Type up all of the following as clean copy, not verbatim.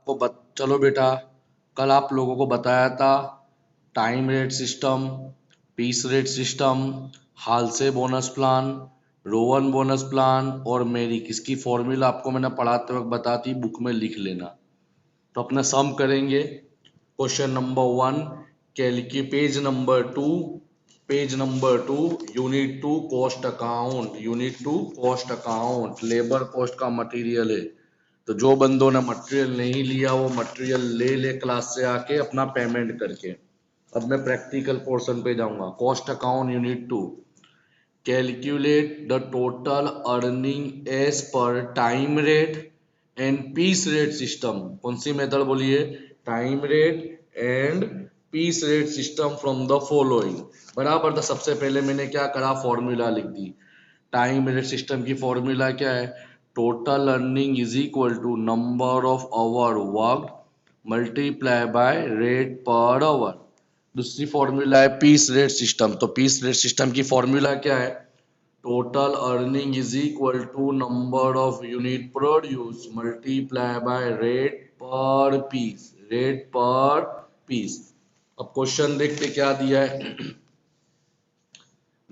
चलो बेटा, कल आप लोगों को बताया था time rate system, piece rate system, Halsey bonus plan, Rowan bonus plan और मेरिक। इसकी फॉर्मूला आपको मैंने पढ़ाते वक्त बता दी, बुक में लिख लेना। तो अपना सम करेंगे। क्वेश्चन नंबर 1, कैलकी page number 2 unit 2 cost account labour cost का मटेरियल है। तो जो बंदों ने मटेरियल नहीं लिया वो मटेरियल ले ले क्लास से आके अपना पेमेंट करके। अब मैं प्रैक्टिकल पोर्शन पे जाऊंगा। Cost account unit 2, calculate the total earning as per time rate and piece rate system. कौन सी मेथड बोलिए? Time rate and piece rate system from the following. बराबर। तो सबसे पहले मैंने क्या करा, फॉर्मूला लिख दी। टाइम रेट सिस्टम की फॉर्मूला क्या है? Total earning is equal to number of hour work multiply by rate per hour. दूसरी फॉर्मूला है पीस रेट सिस्टम। तो पीस रेट सिस्टम की फॉर्मूला क्या है? Total earning is equal to number of unit produce multiply by rate per piece. अब question देखते क्या दिया है।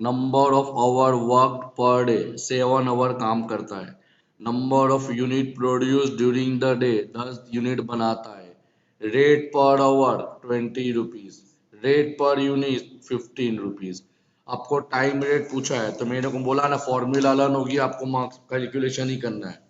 Number of hour work per day 7 hour काम करता है। Number of unit produce during the day 10 unit बनाता है। Rate per hour 20 rupees, rate per unit 15 rupees. आपको टाइम रेट पूछा है तो मेरे को बोला ना फॉर्मूला लर्न होगी, आपको मार्क्स कैलकुलेशन ही करना है।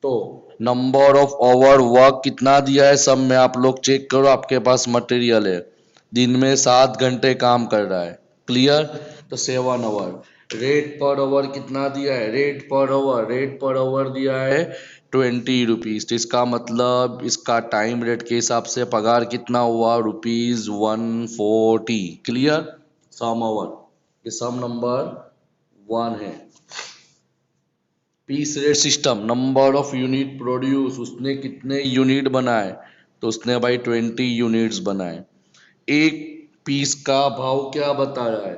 तो नंबर ऑफ आवर वर्क कितना दिया है सब में आप लोग चेक करो, आपके पास मटेरियल है। दिन में 7 घंटे काम कर रहा है। क्लियर? तो 7 आवर। रेट पर आवर कितना दिया है? रेट पर आवर दिया है 20 रुपीज। तो इसका मतलब इसका टाइम रेट के हिसाब से पगार कितना हुआ? ₹140। क्लियर? सम आवर, ये सम नंबर 1 है। Piece rate system, number of unit produce, उसने कितने यूनिट बनाए? तो उसने भाई 20 यूनिट्स बनाए। एक पीस का भाव क्या बताया है?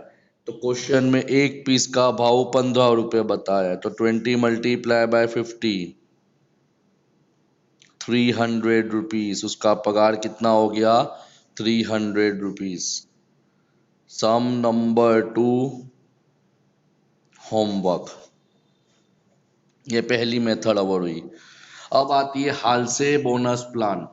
तो क्वेश्चन में एक पीस का भाव 15 रुपये बताया है। तो 20 मल्टीप्लाई बाय 50, 300 रुपीज। उसका पगार कितना हो गया? 300 रुपीज। सम नंबर 2, होमवर्क। ये पहली मेथड अवर हुई। अब आती है Halsey bonus plan.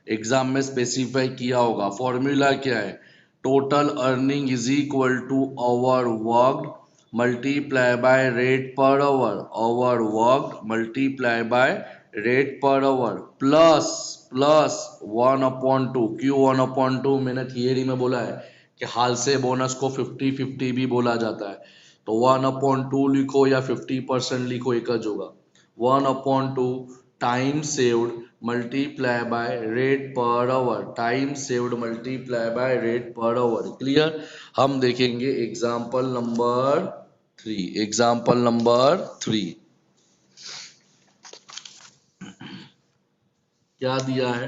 Exam में स्पेसिफाई किया होगा। फॉर्मूला क्या है? Total earning is equal to hour worked multiply by rate per hour worked multiply by rate per hour plus plus 1/2। क्यों 1/2? मैंने थियरी में बोला है कि हाल से बोनस को 50-50 भी बोला जाता है। तो 1/2 लिखो या 50% लिखो, एक ज होगा। 1/2 time saved multiply by rate per our, time saved multiply by rate per hour. Clear? हम देखेंगे एग्जाम्पल नंबर 3। क्या दिया है?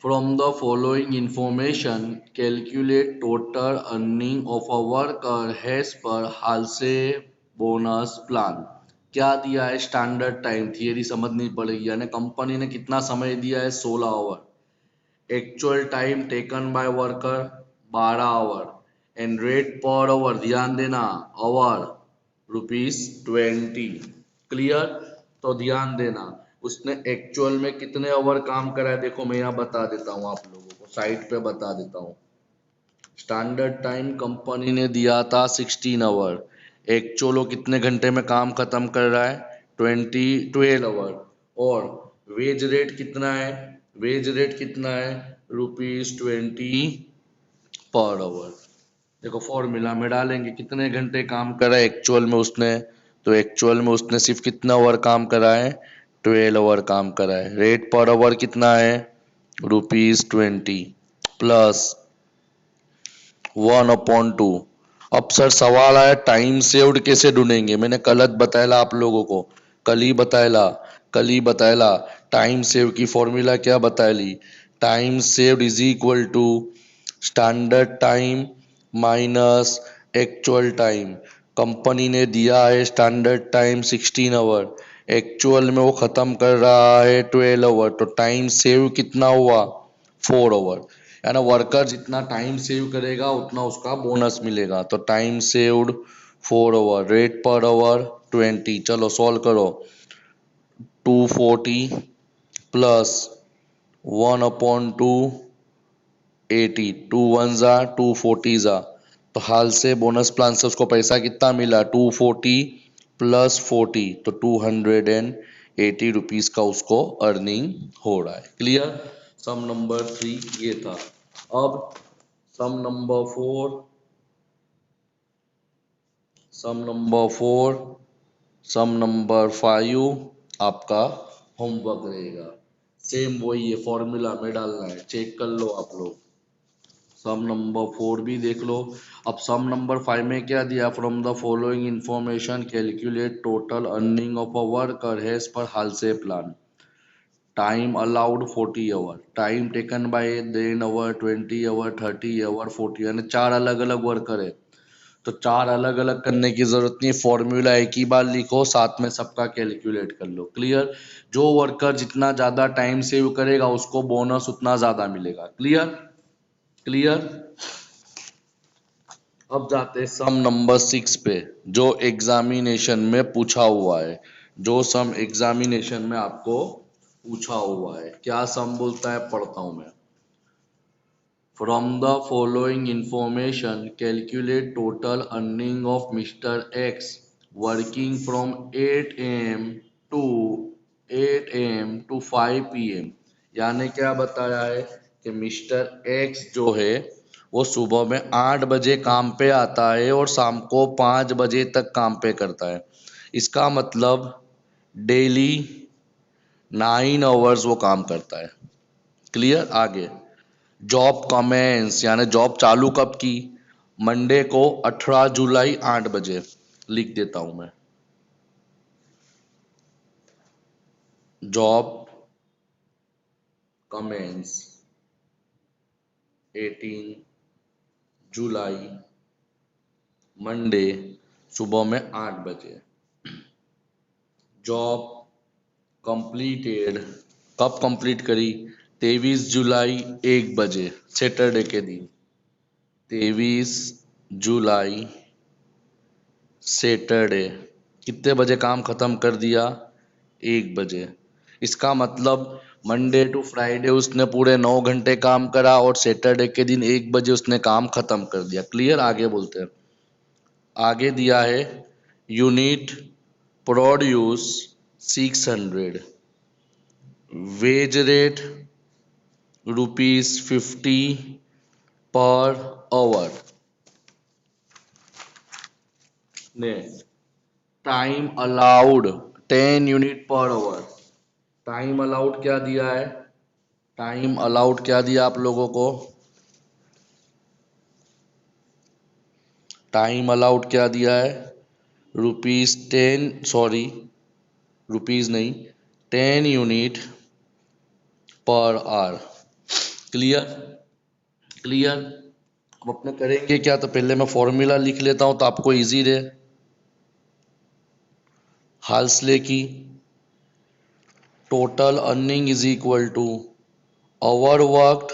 From the following information calculate total earning of a worker as per Halsey bonus plan. क्या दिया है? Standard time. Theory समझनी पड़ेगी। यानी कंपनी ने कितना समय दिया है? 16 hour. Actual time taken by worker 12 hour and rate per hour, ध्यान देना, आवर ₹20। क्लियर? तो ध्यान देना उसने एक्चुअल में कितने आवर काम करा है। देखो मैं यहाँ बता देता हूँ आप लोगों को, साइट पे बता देता हूँ। स्टैंडर्ड टाइम कंपनी ने दिया था 16 आवर। एक्चुअल वो कितने घंटे में काम खत्म कर रहा है? 12 आवर। और वेज रेट कितना है? ₹20 पर आवर। देखो फॉर्मूला में डालेंगे कितने घंटे काम करा है एक्चुअल में उसने। तो एक्चुअल में उसने सिर्फ कितना आवर काम करा है? 12 आवर काम करा है। रेट पर आवर कितना है? ₹20 प्लस 1/2। अब सर सवाल आया टाइम सेव्ड कैसे ढूंढेंगे? मैंने कल बताया आप लोगों को, कल ही बताया टाइम सेव की फॉर्मूला क्या बताया? Time saved is equal to standard time minus actual time. Company ने दिया है स्टैंडर्ड टाइम 16 आवर, एक्चुअल में वो खत्म कर रहा है 12 आवर, तो टाइम सेव कितना हुआ 4 आवर, यानी वर्कर जितना टाइम सेव करेगा उतना उसका बोनस मिलेगा। तो time saved 4 hour, rate per hour 20। चलो सॉल्व करो। 240 प्लस 1/2 80, 2 1 जा 2 40 जा, तो हाल से बोनस प्लान से उसको पैसा कितना मिला 240 प्लस 40, तो 280 रुपीज का उसको अर्निंग हो रहा है। क्लियर। सम नंबर 3 ये था। अब सम नंबर 4, सम नंबर 4, सम नंबर 5 आपका होमवर्क रहेगा। सेम वही है, फॉर्मूला में डालना है, चेक कर लो आप लोग। सम नंबर 4 भी देख लो। अब सम नंबर 5 में क्या दिया, from the following information calculate total earning of a worker as per Halsey plan. Time allowed 40 hour, time taken by then hour 20 hour 30 hour 40, यानी 4 अलग अलग वर्कर है, तो 4 अलग अलग करने की जरूरत नहीं, फॉर्मूला एक ही बार लिखो, साथ में सबका कैलकुलेट कर लो। क्लियर। जो वर्कर जितना ज्यादा टाइम सेव करेगा उसको बोनस उतना ज्यादा मिलेगा। क्लियर। क्लियर। अब जाते हैं सम नंबर 6 पे, जो एग्जामिनेशन में पूछा हुआ है, जो सम एग्जामिनेशन में आपको पूछा हुआ है। क्या सम बोलता है, पढ़ता हूं मैं। From the following information calculate total earning of mister X working from 8 AM to 8 AM to 5 PM। यानी क्या बताया है कि मिस्टर एक्स जो है वो सुबह में 8 बजे काम पे आता है और शाम को 5 बजे तक काम पे करता है। इसका मतलब डेली 9 आवर्स वो काम करता है। क्लियर। आगे जॉब कमेंस, यानी जॉब चालू कब की, मंडे को 18 जुलाई 8 बजे। लिख देता हूं मैं, जॉब कमेंस 18 जुलाई मंडे सुबह में 8 बजे। जॉब कंप्लीटेड कब कंप्लीट करी, 23 जुलाई 1 बजे, सैटरडे के दिन। 23 जुलाई सैटरडे कितने बजे काम खत्म कर दिया, 1 बजे। इसका मतलब मंडे टू फ्राइडे उसने पूरे 9 घंटे काम करा और सैटरडे के दिन 1 बजे उसने काम खत्म कर दिया। क्लियर। आगे बोलते हैं। आगे दिया है unit produce 600, veg rate ₹50 per our ने time allowed 10 unit per hour. Time allowed क्या दिया है, टाइम अलाउड क्या दिया आप लोगों को, टाइम अलाउड क्या दिया है, ₹10, सॉरी रुपीज नहीं, 10 यूनिट पर आवर। क्लियर। क्लियर। अब अपने करेंगे क्या, तो पहले मैं फॉर्मूला लिख लेता हूं तो आपको इजी रहे। हाल्सले की total earning is equal to hour worked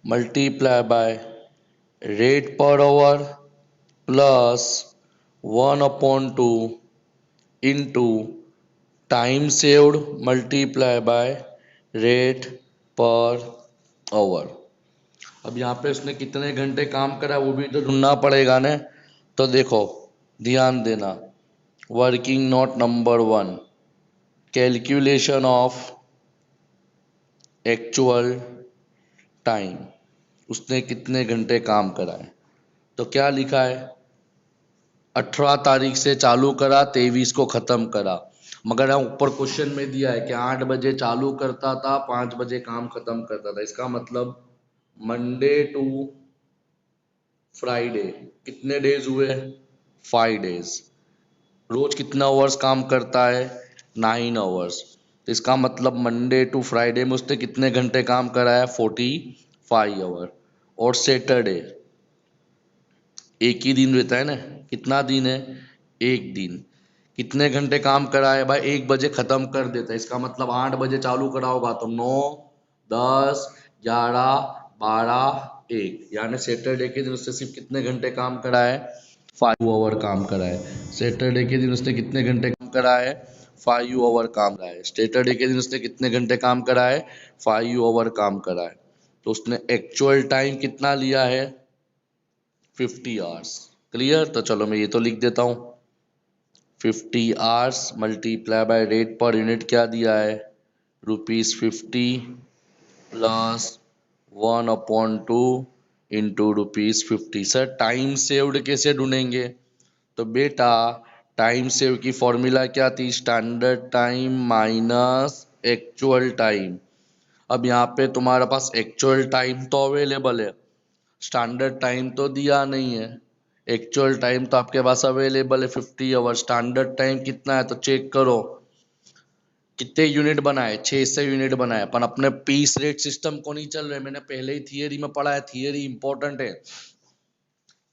multiply by rate per hour plus 1/2 into time saved multiply by rate per hour. अब यहाँ पे उसने कितने घंटे काम करा वो भी तो ढूंढना पड़ेगा ना। तो देखो ध्यान देना, working note number 1, calculation of actual time, उसने कितने घंटे काम करा है। तो क्या लिखा है, 18 तारीख से चालू करा, 23 को खत्म करा। मगर यहाँ ऊपर क्वेश्चन में दिया है कि 8 बजे चालू करता था, 5 बजे काम खत्म करता था। इसका मतलब मंडे टू फ्राइडे कितने डेज हुए, 5 डेज। रोज कितना आवर्स काम करता है, 9 आवर्स। तो इसका मतलब मंडे टू फ्राइडे में उसने कितने घंटे काम करा है, 45 आवर। और सैटरडे एक ही दिन रहता है ना, कितना दिन है, एक दिन। कितने घंटे काम करा है भाई, 1 बजे खत्म कर देता है, इसका मतलब 8 बजे चालू करा होगा तो 9, 10, 11, 12, 1, यानी सैटरडे के दिन उसने सिर्फ कितने घंटे काम करा है, 5 आवर काम करा है। सैटरडे के दिन उसने कितने घंटे काम करा है, 5 आवर काम करा है। सैटरडे के दिन उसने कितने घंटे काम करा है, 5 आवर काम करा है। तो उसने एक्चुअल टाइम कितना लिया है, 50 आवर्स। क्लियर, तो चलो मैं ये तो लिख देता हूँ, 50 hours multiply by rate per unit क्या दिया है, ₹50 plus 1/2 into ₹50। Sir time saved कैसे ढूंढेंगे, तो बेटा टाइम सेव की फॉर्मूला क्या थी, standard time minus actual time. अब यहाँ पे तुम्हारे पास एक्चुअल टाइम तो अवेलेबल है, स्टैंडर्ड टाइम तो दिया नहीं है। एक्चुअल टाइम तो आपके पास अवेलेबल है 50 आवर, स्टैंडर्ड टाइम कितना है तो चेक करो, कितने यूनिट बनाए, 600 यूनिट बनाए। अपन अपने पीस रेट सिस्टम को नहीं चल रहे, मैंने पहले ही थियरी में पढ़ा है, थियरी इंपॉर्टेंट है।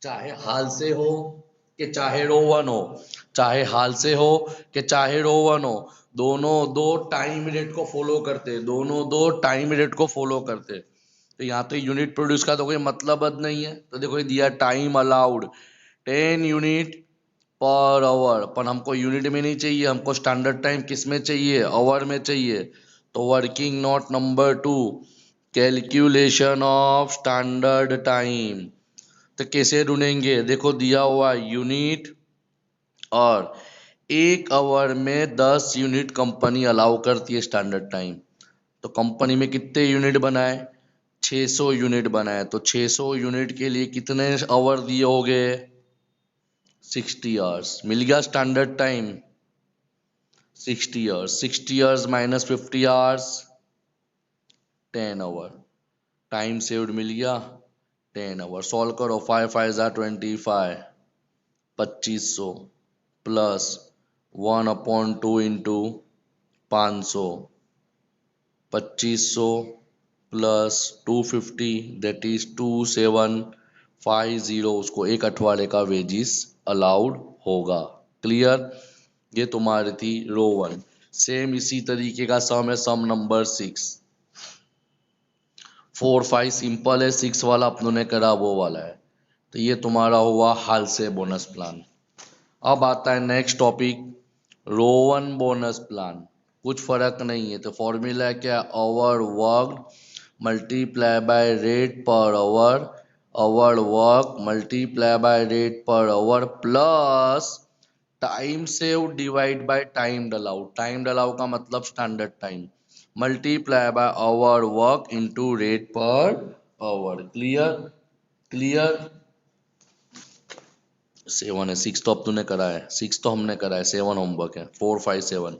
चाहे हाल से हो कि चाहे रोवन हो, चाहे हाल से हो कि चाहे रोवन हो, दोनों दो टाइम रेट को फॉलो करते, दोनों दो टाइम रेट को फॉलो करते। तो यहाँ तो यूनिट प्रोड्यूस का तो कोई मतलब नहीं है। तो देखो ये दिया time allowed 10 unit per hour, पर हमको यूनिट में नहीं चाहिए, हमको स्टैंडर्ड टाइम किस में चाहिए, आवर में चाहिए। तो working note number 2, calculation of standard time. तो कैसे ढूंढेंगे, देखो दिया हुआ यूनिट, और 1 आवर में 10 यूनिट कंपनी अलाउ करती है स्टैंडर्ड टाइम। तो कंपनी में कितने यूनिट बनाए, 600 यूनिट बनाए, तो 600 यूनिट के लिए कितने आवर दिए होंगे, 60 आवर्स। मिल गया standard time 60 hours, 60 hours minus 50 hours 10 hour, time saved मिल गया 10 आवर। सॉल्व करो, 5 5 जा 25, 2500 plus 1/2 into 500, 2500 plus 250 that is 2750, उसको 1 अठवाडिये का वेजिस अलाउड होगा। क्लियर, ये तुम्हारी थी रो 1। सेम इसी तरीके का सम है सम नंबर 6। 4 5 सिंपल है, 6 वाला अपनों ने करा वो वाला है। तो ये तुम्हारा हुआ हाल से बोनस प्लान। अब आता है next topic, Rowan bonus plan. कुछ फर्क नहीं है, तो फॉर्मूला है क्या, hour work multiply by rate per hour, hour work multiply by rate per hour plus time save divide by time allowed. Time allowed का मतलब standard time, multiply by hour work into rate per hour. Clear, clear. 7 है, 6 तो अब तूने करा है, 6 तो हमने करा है, 7 होमवर्क है, 4 5 7।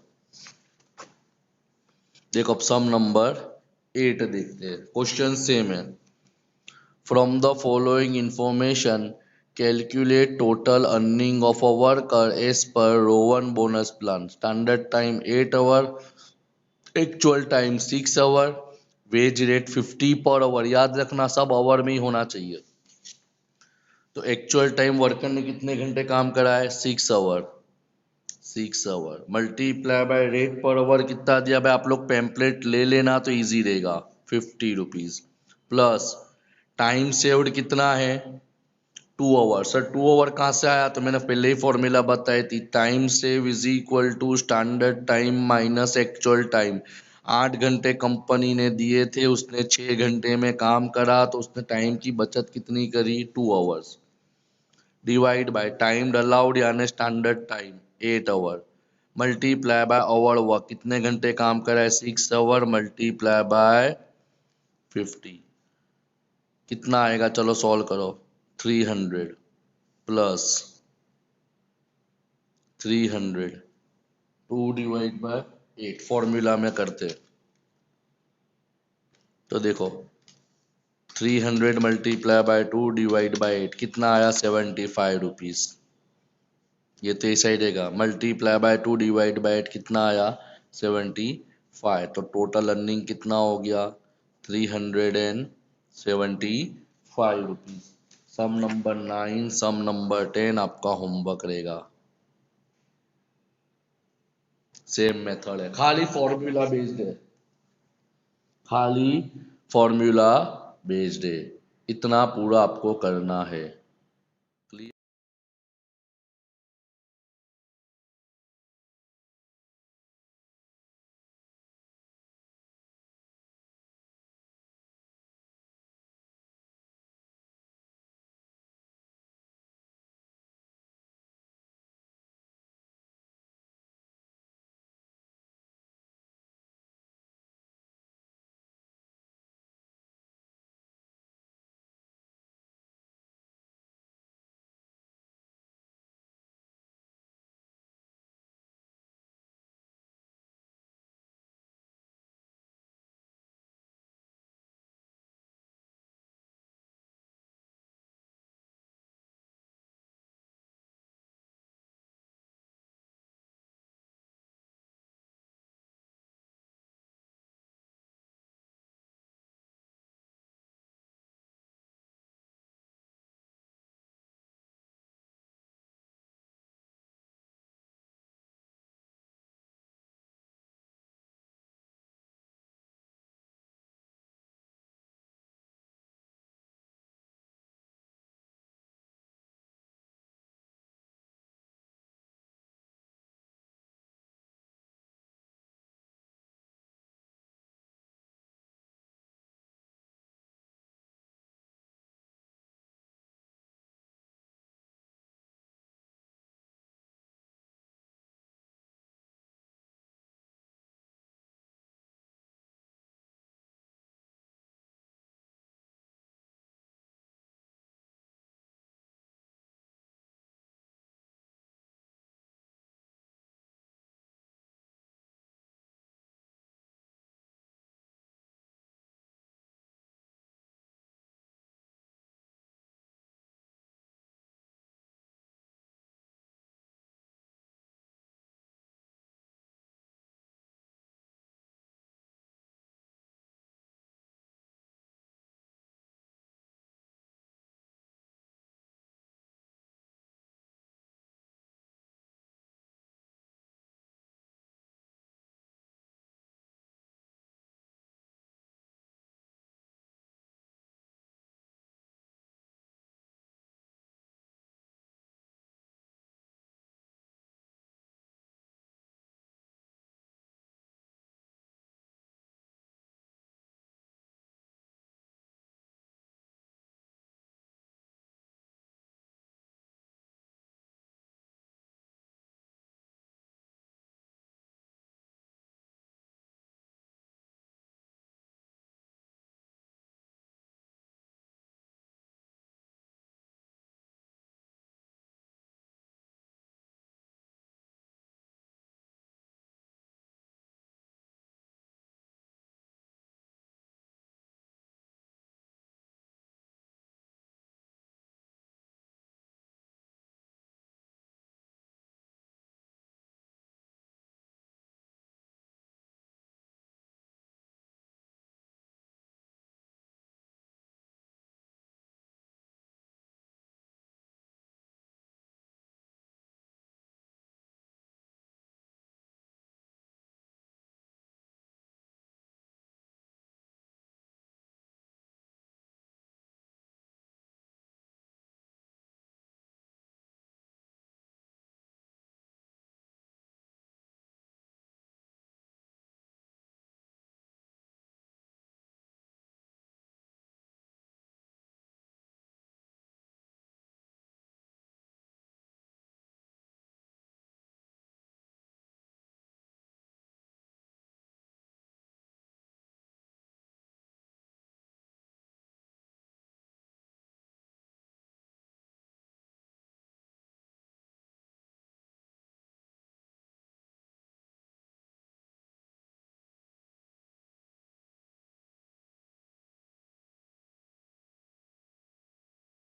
देखो अब सम नंबर 8 देखते हैं, क्वेश्चन सेम है। From the following information calculate total earning of a worker as per Rowan bonus plan. Standard time 8 hour, actual time 6 hour, wage rate 50 per our. याद रखना सब आवर में ही होना चाहिए। तो एक्चुअल टाइम वर्कर ने कितने घंटे काम करा है, 6 hour, 6 hour multiply by rate per hour कितना दिया भाई, आप लोग पैम्पलेट ले लेना तो इजी रहेगा, ₹50 प्लस टाइम सेव्ड कितना है, 2 आवर। सर 2 आवर कहाँ से आया, तो मैंने पहले ही फॉर्मूला बताई थी, time save is equal to standard time minus actual time. 8 घंटे कंपनी ने दिए थे, उसने 6 घंटे में काम करा, तो उसने टाइम की बचत कितनी करी, 2 hours, divide by time allowed यानी standard time 8 hour, multiply by hour work, कितने घंटे काम करा है, 6 आवर मल्टीप्लाई बाय 50, कितना आएगा, चलो सॉल्व करो, 300 प्लस 300 2 डिवाइड बाय 8 फॉर्मूला में करते। तो देखो 300 मल्टीप्लाई बाय 2 डिवाइड बाय 8 कितना आया, ₹75। ये तो ऐसा ही रहेगा, मल्टीप्लाई बाय 2 डिवाइड बाय 8 कितना आया, 75। तो टोटल अर्निंग कितना हो गया, ₹375। सम नंबर 9 सम नंबर 10 आपका होमवर्क रहेगा। सेम मेथड है, खाली फॉर्मूला बेस्ड है, खाली फॉर्मूला बेस्ड है। इतना पूरा आपको करना है।